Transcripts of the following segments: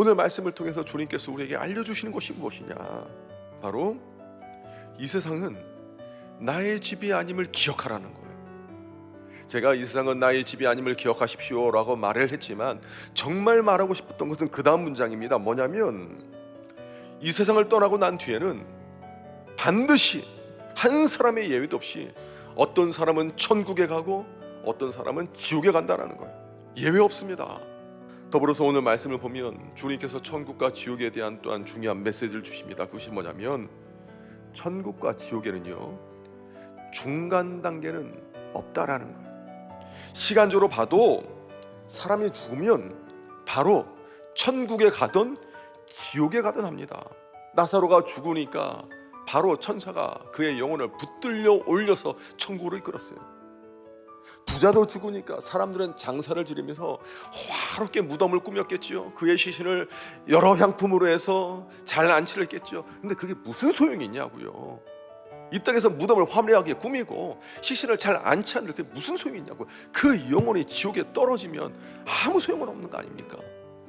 오늘 말씀을 통해서 주님께서 우리에게 알려주시는 것이 무엇이냐? 바로 이 세상은 나의 집이 아님을 기억하라는 거예요. 제가 이 세상은 나의 집이 아님을 기억하십시오 라고 말을 했지만 정말 말하고 싶었던 것은 그 다음 문장입니다. 뭐냐면 이 세상을 떠나고 난 뒤에는 반드시 한 사람의 예외도 없이 어떤 사람은 천국에 가고 어떤 사람은 지옥에 간다라는 거예요. 예외 없습니다. 더불어서 오늘 말씀을 보면 주님께서 천국과 지옥에 대한 또한 중요한 메시지를 주십니다. 그것이 뭐냐면 천국과 지옥에는요 중간 단계는 없다라는 거예요. 시간적으로 봐도 사람이 죽으면 바로 천국에 가든 지옥에 가든 합니다. 나사로가 죽으니까 바로 천사가 그의 영혼을 붙들려 올려서 천국으로 이끌었어요. 부자도 죽으니까 사람들은 장사를 지르면서 화롭게 무덤을 꾸몄겠지요. 그의 시신을 여러 향품으로 해서 잘 안치를 했겠죠. 근데 그게 무슨 소용이 있냐고요. 이 땅에서 무덤을 화려하게 꾸미고 시신을 잘 안치하는데 그게 무슨 소용이 있냐고. 그 영혼이 지옥에 떨어지면 아무 소용은 없는 거 아닙니까?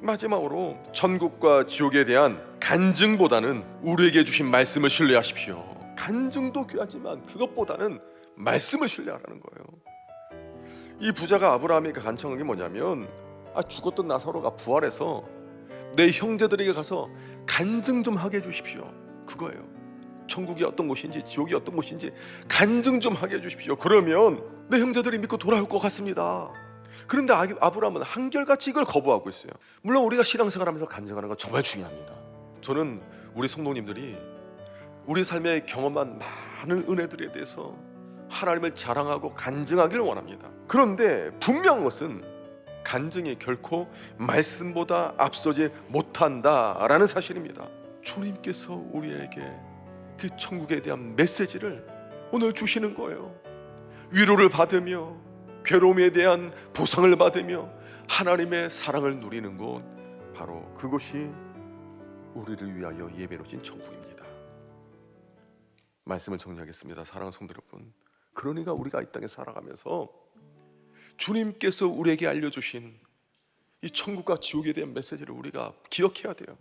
마지막으로 천국과 지옥에 대한 간증보다는 우리에게 주신 말씀을 신뢰하십시오. 간증도 귀하지만 그것보다는 말씀을 신뢰하라는 거예요. 이 부자가 아브라함에게 간청한 게 뭐냐면 죽었던 나사로가 부활해서 내 형제들에게 가서 간증 좀 하게 해주십시오. 그거예요. 천국이 어떤 곳인지 지옥이 어떤 곳인지 간증 좀 하게 해주십시오. 그러면 내 형제들이 믿고 돌아올 것 같습니다. 그런데 아브라함은 한결같이 이걸 거부하고 있어요. 물론 우리가 신앙생활하면서 간증하는 건 정말 중요합니다. 저는 우리 성도님들이 우리 삶에 경험한 많은 은혜들에 대해서 하나님을 자랑하고 간증하기를 원합니다. 그런데 분명한 것은 간증이 결코 말씀보다 앞서지 못한다라는 사실입니다. 주님께서 우리에게 그 천국에 대한 메시지를 오늘 주시는 거예요. 위로를 받으며 괴로움에 대한 보상을 받으며 하나님의 사랑을 누리는 곳, 바로 그것이 우리를 위하여 예배로진 천국입니다. 말씀을 정리하겠습니다. 사랑하는 성도 여러분, 그러니까 우리가 이 땅에 살아가면서 주님께서 우리에게 알려주신 이 천국과 지옥에 대한 메시지를 우리가 기억해야 돼요.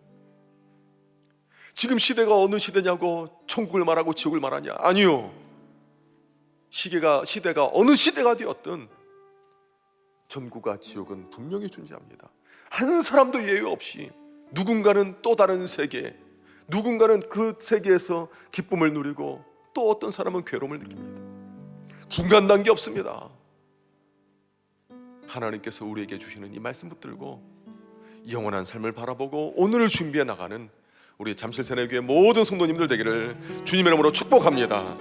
지금 시대가 어느 시대냐고 천국을 말하고 지옥을 말하냐? 아니요. 시대가 어느 시대가 되었든 천국과 지옥은 분명히 존재합니다. 한 사람도 예외 없이 누군가는 또 다른 세계, 누군가는 그 세계에서 기쁨을 누리고 또 어떤 사람은 괴로움을 느낍니다. 중간 단계 없습니다. 하나님께서 우리에게 주시는 이 말씀 붙들고 영원한 삶을 바라보고 오늘을 준비해 나가는 우리 잠실세례교회 모든 성도님들 되기를 주님의 이름으로 축복합니다.